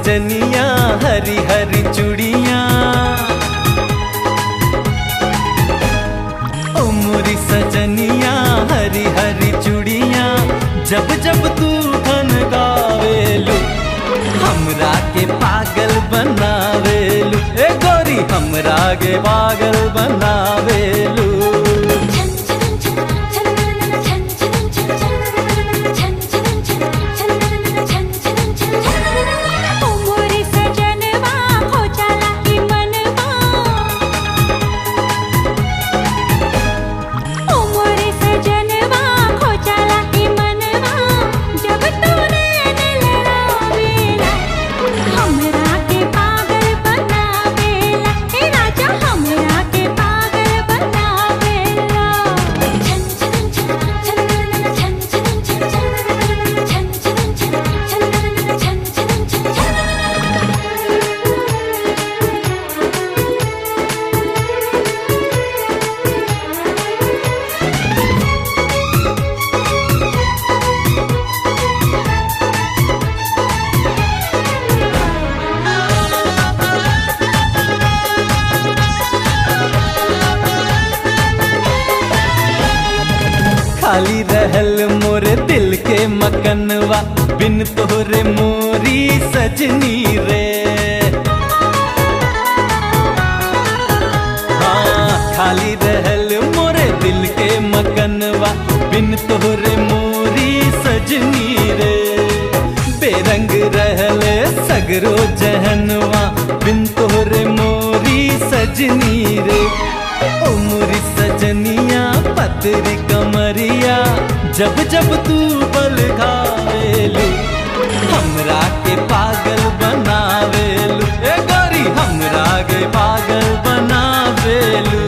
सजनिया हरी हरी चूड़ियाँ, ओ मोरी सजनिया हरी हरी चूड़ियाँ, जब जब तू धन गावेलू हमरा के पागल बनावेलू, ए गोरी हमरा के पागल बनावेलू। खाली रहल मोरे दिल के मकनवा, बिन तोहरे मोरी सजनी रे। हाँ खाली रहल मोरे दिल के मकनवा, बिन तोहरे मोरी सजनी रे। बेरंग रहल सगरो जहनवा, बिन तोहरे मोरी सजनी रे। ओ मोरी सजनिया पतरी कमरिया, जब जब तू बल खावेलू हमरा के पागल बनावेलू, ए गोरी हमरा के पागल बनावेलू।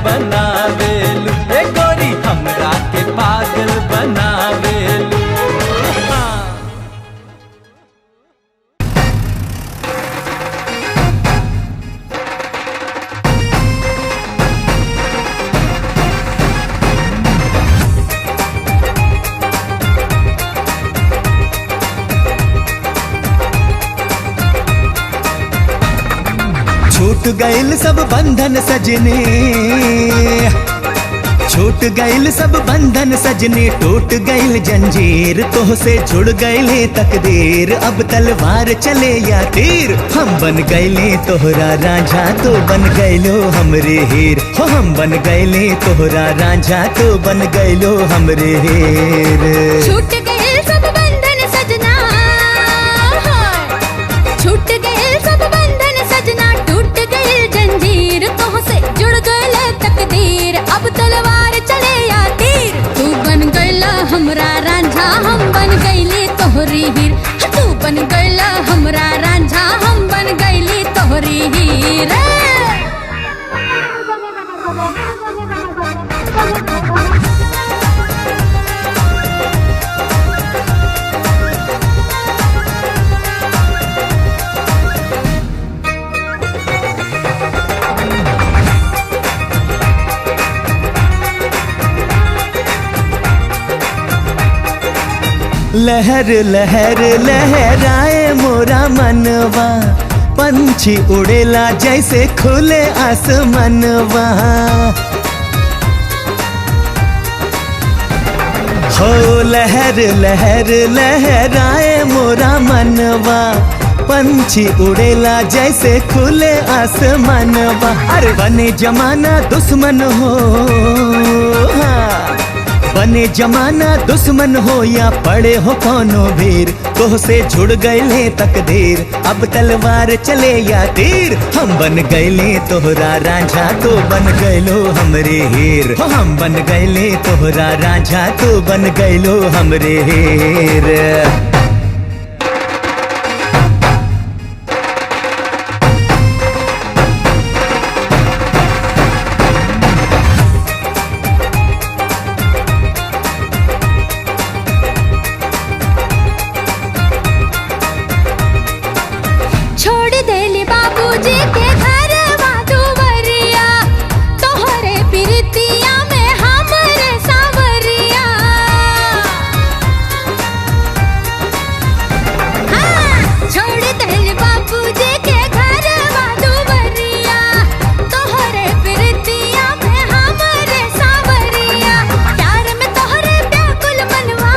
बनावेलू, ए गोरी हमरा के पागल बनावेलू। छूट गइल सब बंधन सजनी, छूट गइल सब बंधन सजनी, टूट गइल जंजीर, तोहसे जुड़ गइले तकदीर। अब तलवार चले या तीर, हम बन गइले तोहरा रांझा, तो बन गइलो हमरे हीर। हो हम बन गइले तोहरा रांझा, तो बन गइलो हमरे हीर। छूट गइल सब बंधन सजना, छूट गइल सब बंधन सजना, टूट गइल जंजीर, तोहसे जुड़ गइले तकदीर। अब तलवार चले या तीर, तू बन गइला हमरा रांझा, हम बन गइली तोहरी हीर। तू बन गइला हमरा रांझा, हम बन गइली तोहरी हीर। लहर लहर लहराए मोरा मनवा, पंछी उड़ेला जैसे खुले आसमनवा। हो लहर लहर लहराए मोरा मनवा, पंछी उड़ेला जैसे खुले आसमानवा। अरे बने जमाना दुश्मन हो, हाँ। बने जमाना दुश्मन हो या पड़े हो कौनो वीर, तोह से जुड़ गए तकदीर। अब तलवार चले या तीर, हम बन गए तोहरा रांझा, तो बन गइलो हमरे हीर। हो हम बन गए तोहरा रांझा, तो बन गइलो हमरे हीर। छोड़ देली बाबूजी के घर दुवरिया, तोहरे प्रीतिया में हमरे सावरिया। हाँ, छोड़ देली बाबूजी के घर दुवरिया, तोहरे प्रीतिया में हमरे सावरिया। प्यार में तोहरे व्याकुल मनवा,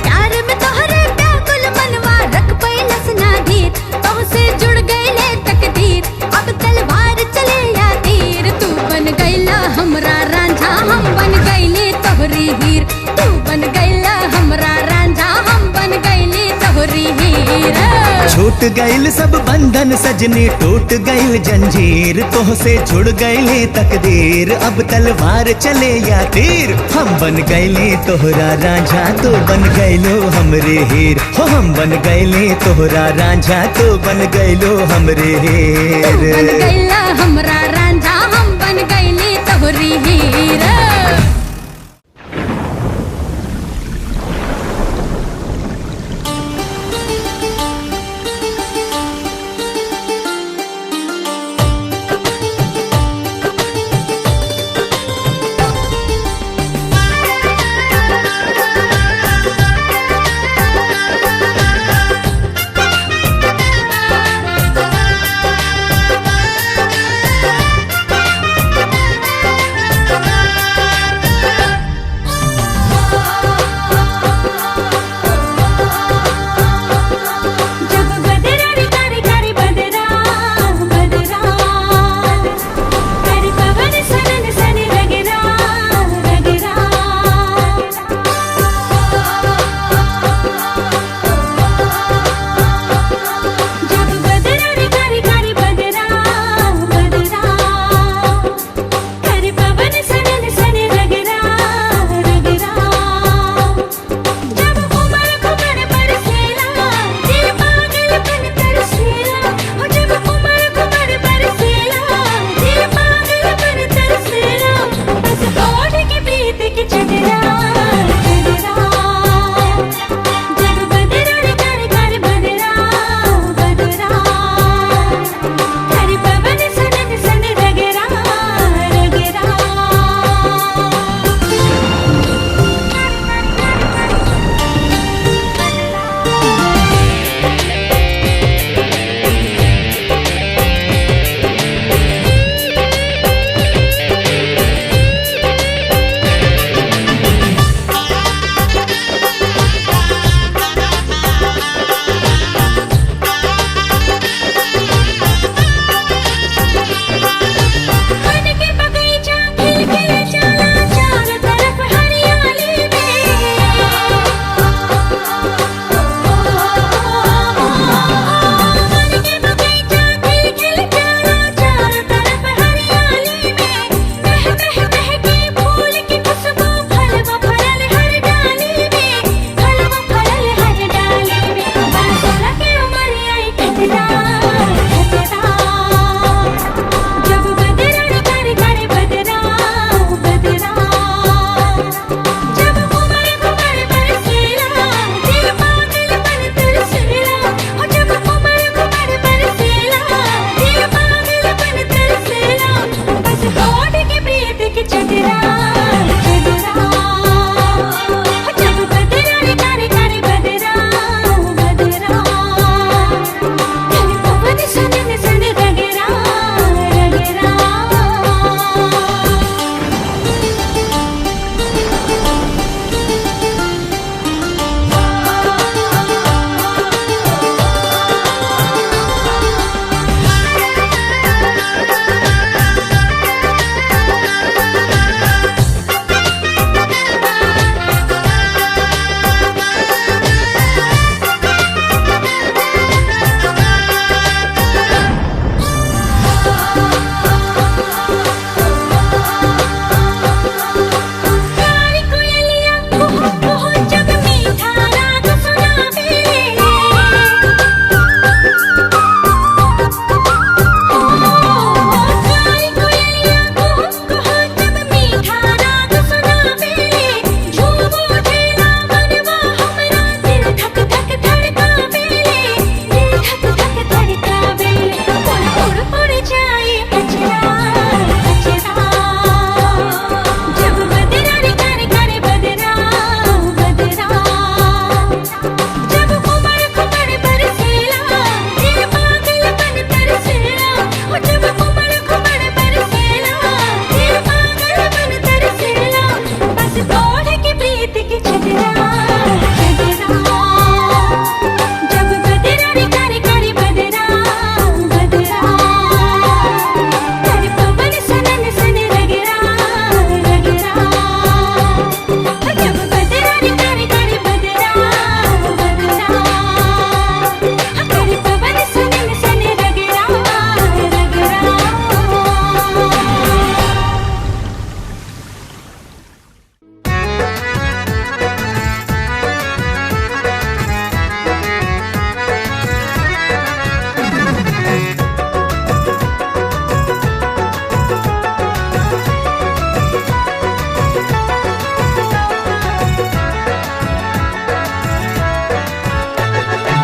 प्यार में तोहरे व्याकुल मनवा। रख पैलस नाधीर, तोह से जुड़ गइले तकदीर। अब तलवार चले या तीर, तू बन गइला हमरा रांझा, हम बन गइले तोहरी हीर। तू बन गइला हमरा रांझा, हम बन गइले तोहरी हीर। छूट गइल सब बंधन सजनी, टूट गइल जंजीर, तोह से जुड़ गइले तकदीर। अब तलवार चले या तीर, हम बन गइले तोहरा रांझा, तो बन गइलो हमरे हीर। हो हम बन गइले तोहरा रांझा, तो बन गइलो हमरे तू बन हीर। गइला हमरा रांझा, हम बन गइले तोहरी हीर।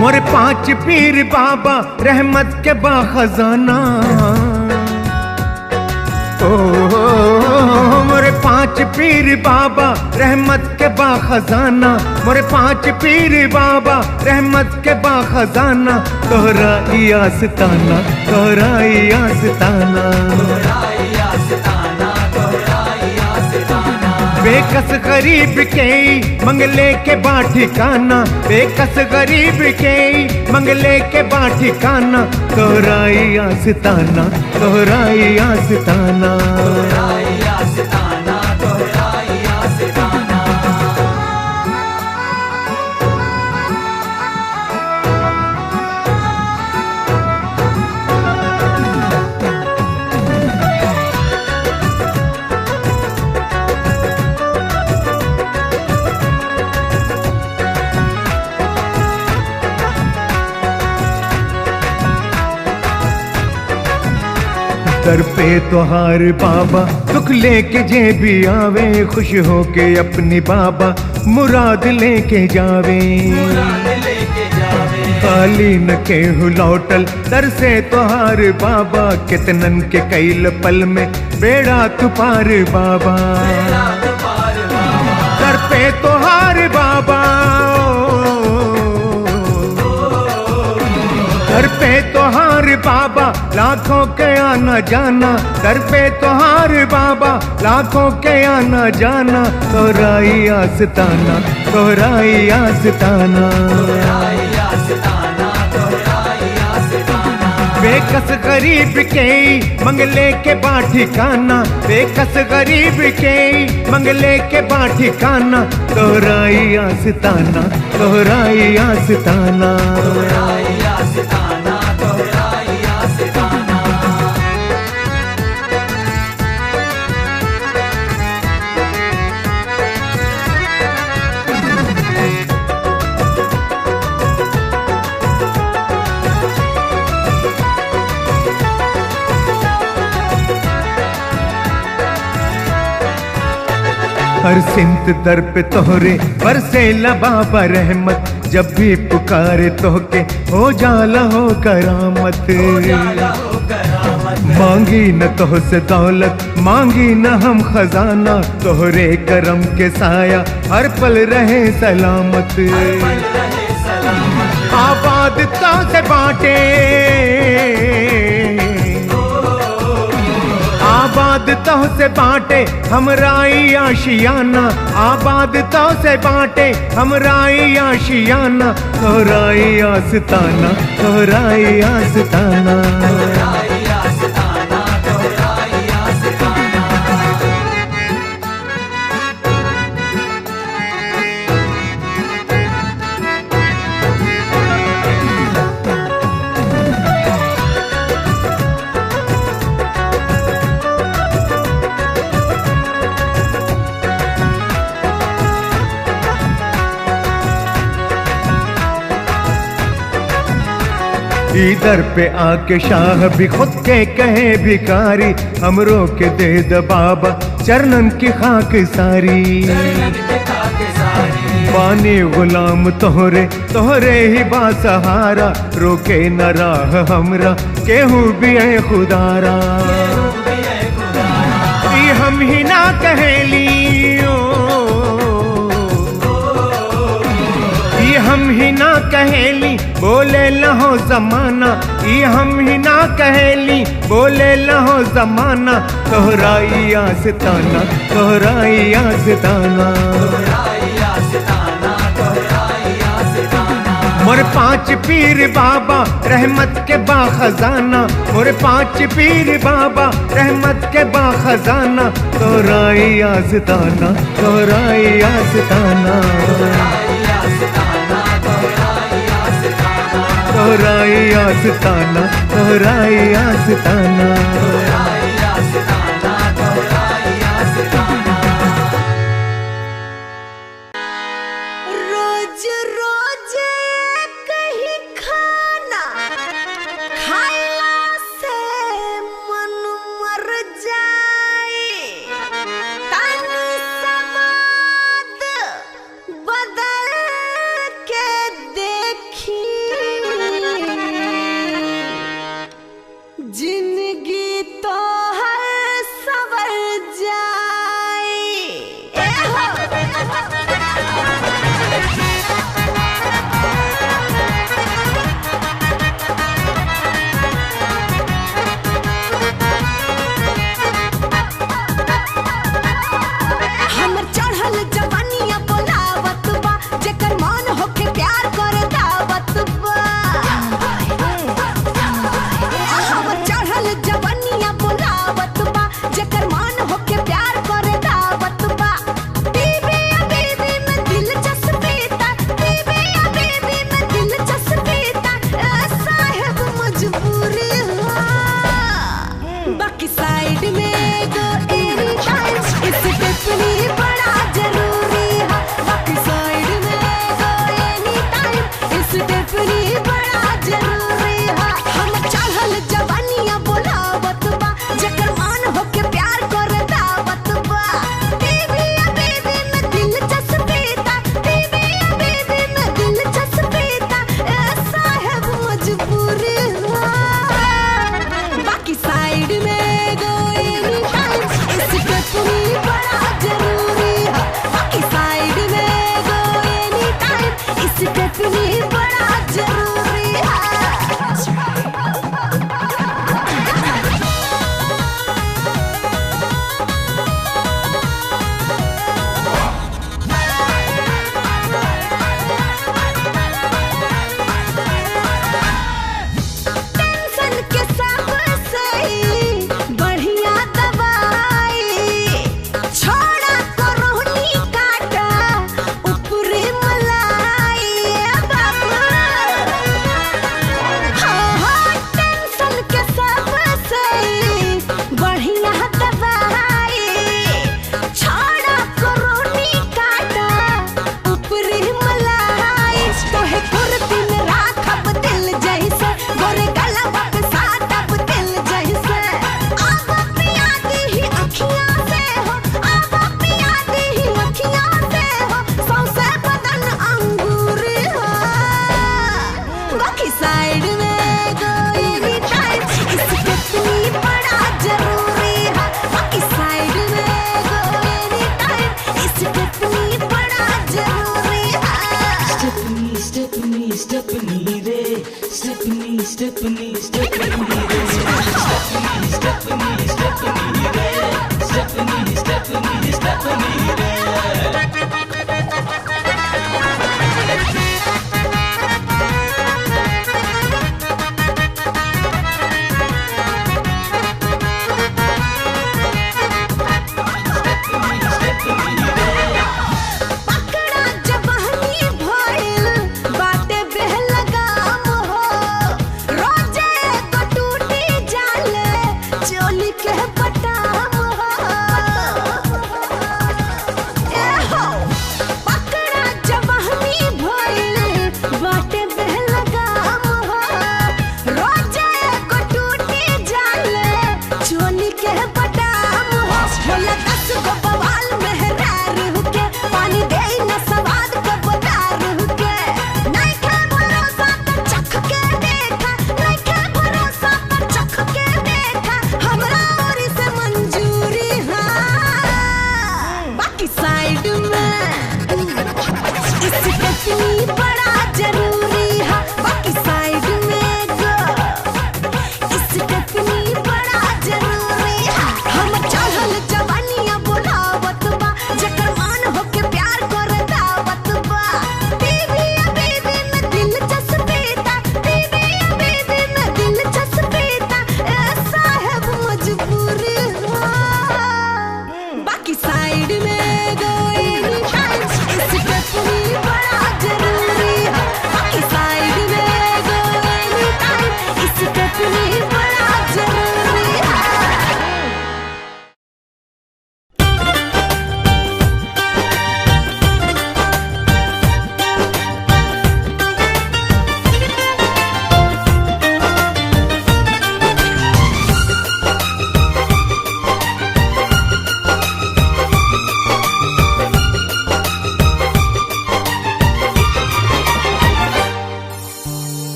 मोरे पांच पीर बाबा रहमत के बाखजाना। ओ मोरे पांच पीर बाबा रहमत के बाखजाना, मोरे पांच पीर बाबा रहमत के बाखजाना। तोहरा ई आस्ताना, तोहरा ई आस्ताना, बेकस गरीब के मंगले के बाठिकाना, बेकस गरीब के मंगले के बाठिकाना। तोहरा ई आस्ताना, तोहरा ई आस्ताना। दर पे तोहार बाबा दुख लेके जे भी आवे, खुश होके अपनी बाबा मुराद लेके जावे। खाली न केहू लौटल दर से तोहार बाबा, कितनन के कैल पल में बेड़ा तू पार बाबा। दर पे तोहार बाबा, दर पे तोहार बाबा लाखों के आना जाना, दर पे तोहार बाबा लाखों के आना जाना। तोहरा ई आस्ताना, तोहरा ई आस्ताना, बेकस गरीब के मंगले के बाठिकाना, बेकस गरीब के मंगले के बाठिकाना। तोहरा ई आस्ताना, तोहरा ई आस्ताना। हर सिमत दर पे तोहरे बरसेला बाबा रहमत, जब भी पुकारे तोहके हो जाला हो करामत। मांगी न तोह से दौलत, मांगी न हम खजाना, तोहरे करम के साया हर पल रहे सलामत। आबाद तो से बांटे, आबाद तो से बांटे हमरा ई आशियाना, आबाद तो से बांटे हमरा ई आशियाना। तोहरा ई आस्ताना, तोहरा ई आस्ताना। इधर पे आके शाह भी खुद के कहे भिखारी, हमरो के दे द बाबा चरणन की खाक सारी। पानी गुलाम तोहरे, तोहरे ही बासहारा, रोके न राह हमरा केहू भी है खुदारा। ई हम ही ना कहेली, हम ही ना कहेली बोले लहो जमाना, ई हम ही ना कहेली बोले लहो जमाना। तोहरा ई आस्ताना, तोहरा ई आस्ताना। मोर पांच पीर बाबा रहमत के बाखजाना, मोर पांच पीर बाबा रहमत के बाखजाना। तोहरा ई आस्ताना, तोहरा ई आस्ताना। तोहरा ई आस्ताना, तोहरा ई आस्ताना। रोज रोज कहीं खाना खाइला से मन मर जाए, तनी स्वाद बदल के देखी स्टेपनी रे स्टेपनी स्टेपनी स्टेपनी रे स्टेपनी स्टेपनी स्टेपनी रे स्टेपनी स्टेपनी स्टेपनी रे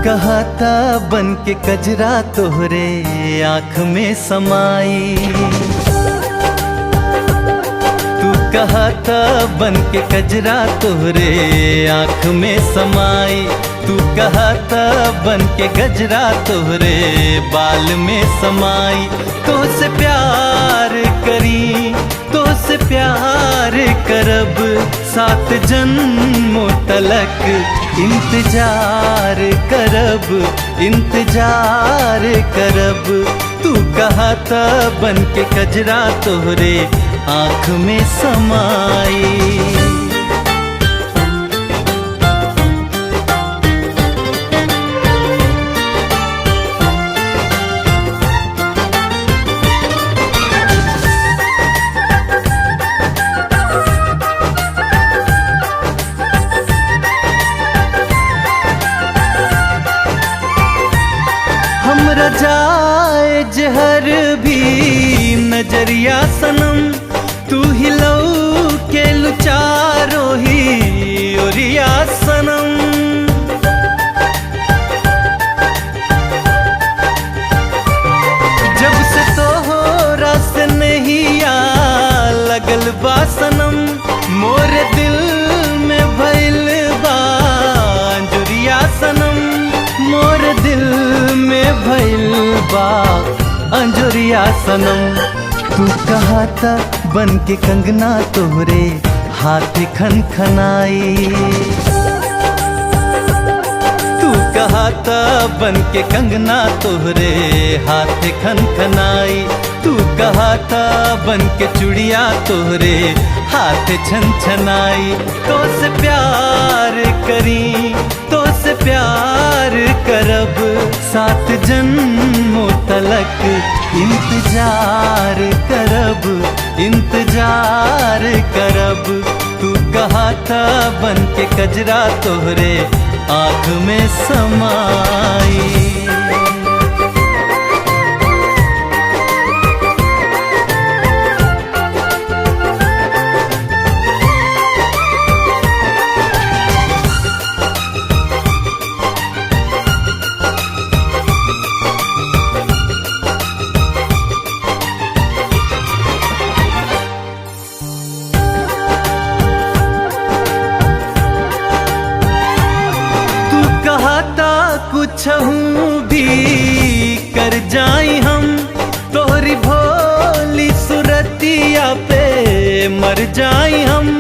कहाता बन के कजरा तोहरे आँख में समाई तू कहाता बन के कजरा तोहरे आँख में समाई तू कहाता बन के गजरा तोहरे बाल में समाई तो से प्यार करी तो से प्यार करब सात जन्मों तलक इंतजार करब तू कहाता बन के कजरा तोहरे आँख में समाई जाए जहर भी नजरिया सनम तू ही लऊ के लुचारो ही ओरिया सनम जब से तो हो रस नहीं आ लगल बा सनम मोरे दिल में भइल बा अंजुरिया सनम मोरे दिल में भइल बा अंजुरिया सनम तू कहाता बन के कंगना तोहरे हाथ खन खनाई तू कहाता बन के कंगना तोहरे हाथ खन खनाई तू कहाता बन के चूड़िया तोहरे हाथ छन छनाई तो से प्यार करी तो से प्यार करब सात जन्मों तलक इंतजार करब तू कहाता बन के कजरा तोहरे आँख में समाई छहूँ भी कर जाई हम, तोहरी भोली सुरतिया पे मर जाई हम।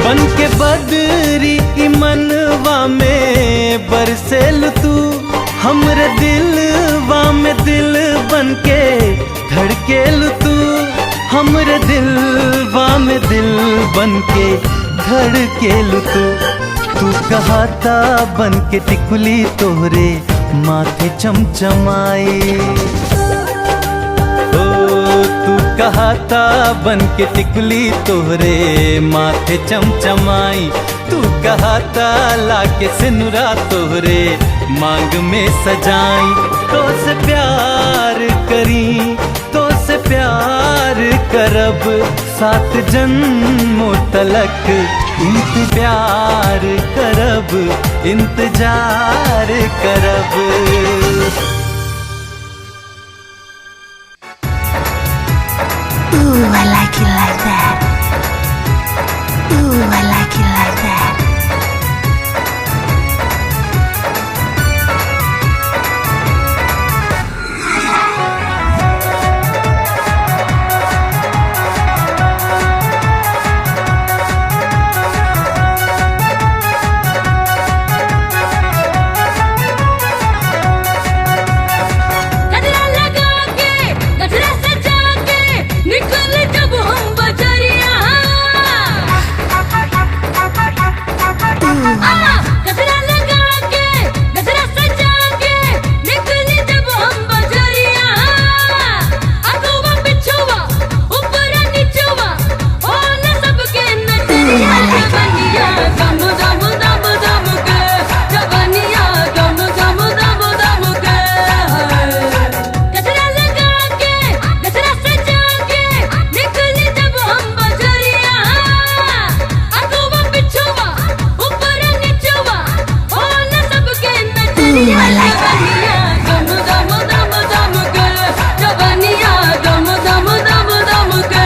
बन के बदरी की मनवा में बरसेल तू, हमरे दिलवा में दिल बन के धड़केल तू, हमरे दिलवा में दिल बन के धड़केल तू। तू कहाता बन के टिकुली तोहरे माथे चमचमाए, तू कहाता बन के टिकली तोहरे माथे चमचमाई, तू कहाता लाके सिनुरा तोहरे मांग में सजाई। तो से प्यार करी, तो से प्यार करब, 7 जन्मों तलक इंतजार करब, इंतजार करब। Ooh, I like it like that. Ooh, I like it like that. गजरा लगा के, गजरा सजा के, निकल जब हम बजरिया। गजरा लगा के, गजरा सजा के, निकल जब हम बजरिया। अगुआ पिछुआ, ऊपर नीचुआ, हो न सबके नजरिया। जवनिया गम गम दम दम के, जवनिया गम गम दम दम के। गजरा लगा के, गजरा सजा के, निकल जब हम बजरिया। अगुआ पिछुआ, ऊपर नीचुआ, हो न सबके नजरिया। जवनिया गम गम दम दम के, जवनिया गम गम दम दम के।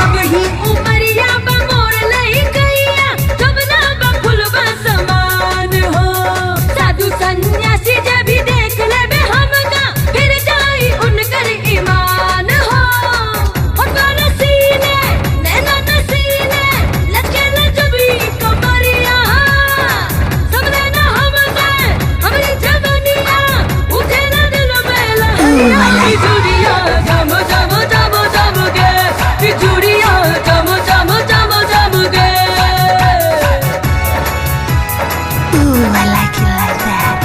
अब ही उमरिया बा मोर लई गईया, जबना बा फुलवा समान हो। साधु सन्यासी जब भी देख लेबे हमका, फिर जाई उनकर ईमान हो। होठवा नसीले, नैना नसीले, लचकेल जब ई कमरिया। सबने ना हमसे, हमरी जवनिया, उठे ना दिल में लहरिया। बिजुरिया जम जम जम जम के, बिजुरिया जम जम जम जम के। Ooh, I like it like that.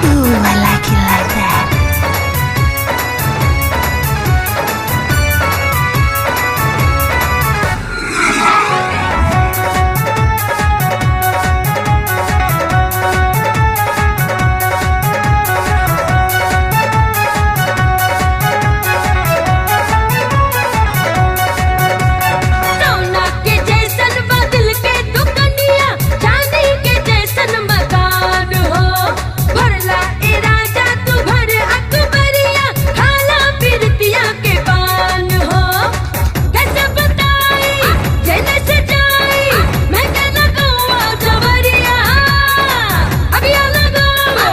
Ooh, I like it like that. सोना के जैसन बदल के दुकनिया, चांदी के जैसन मकान हो। भरला ए राजा तू भर अकबरिया, खाला पिरतिया के पान हो। कैसे बताई, जैने से जाई, मैं के लगौआ जवरिया। अबिया लगावे,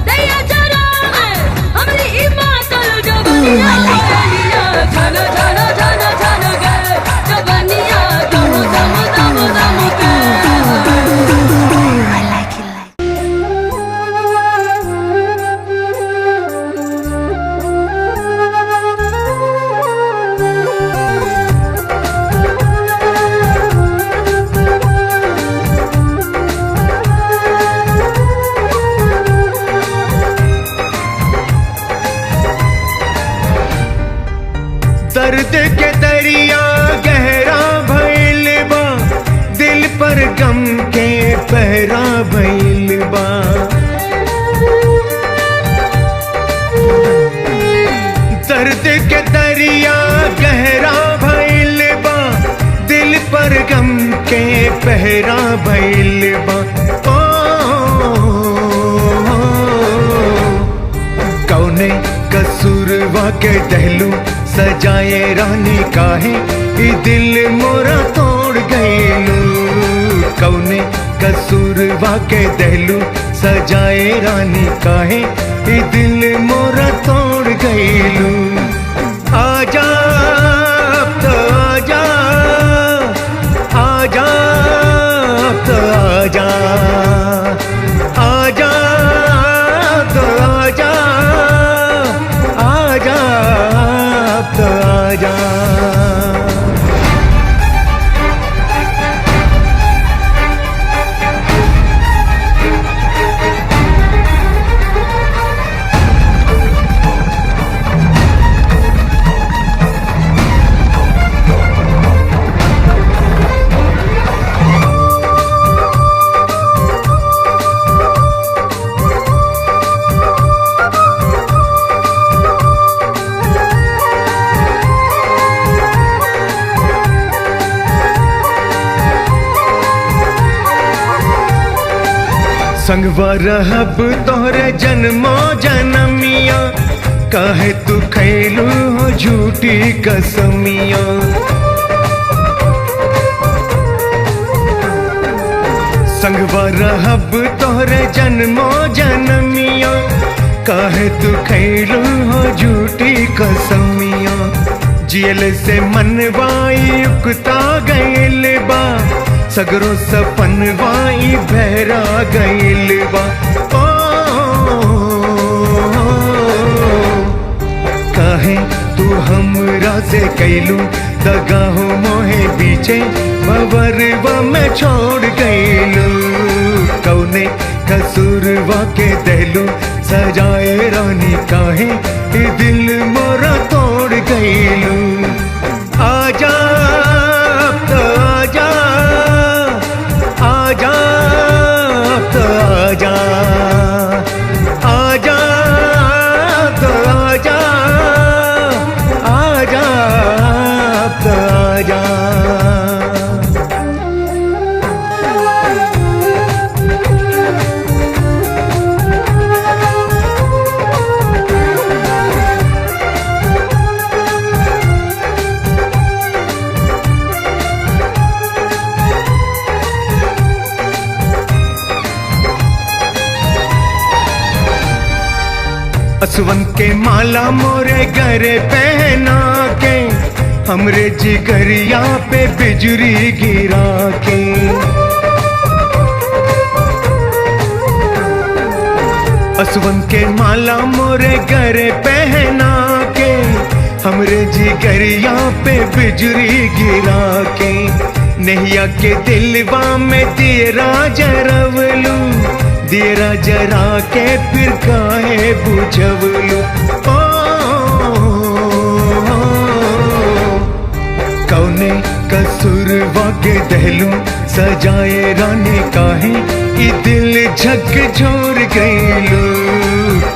दैया जरावे, हमरी ई मातल जवरिया। जवनिया झन झन झन झन के, जवनिया दम दम दम दम के। Ooh, I like it like दर्द के दरिया गहरा भइल बा, दिल पर गम के दर्द के दरिया गहरा भइल बा, दिल पर गम के पहरा भइल बा। कौने कसूरवा के दहलू सजाए रानी काहे ई दिल मोरा तोड़ गइलू। कौने कसूरवा के दहलू सजाए रानी काहे ई दिल मोरा तोड़ गइलू। आजा अब तो आजा, आजा अब तो आजा, आजा अब तो आजा, आजा अब तो आजा। संगवा रहब तोहरे जन्मो जनमिया, काहे तू खैलू हो झूठी कसमिया। संगवा रहब तोहरे जन्मो जनमिया, काहे तू खैलू हो झूठी कसमिया। जियल से मनवाई उकता गइल बा, सगरो सपनवाई बहरा गइल बा। काहे तू हमरा से कैलू दगा हो मोहे बीचे बवरवा में छोड़ गइलू। कौने कसूरवा के दहलू सजाए रानी काहे ई दिल मोरा तोड़ गइलू। आजा अब तो आजा, आजा अब तो आजा, आजा अब तो आजा, आजा अब तो आजा। असवन के माला मोरे गरे पहना के, हमरे जिगरिया पे बिजली गिरा के। असवन के माला मोरे गरे पहना के, हमरे जिगरिया पे बिजली गिरा के। नैया के दिलवा में तेरा जरवलू, देरा जरा के फिर काहे बुझवलू। कौने कसूरवा के दहलू सजाए रानी काहे ई दिल झकझोर गइलू।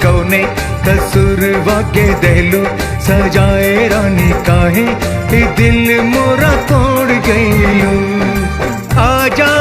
कौने कसूरवा के दहलू सजाए रानी काहे ई दिल मोरा तोड़ गइलू। आजा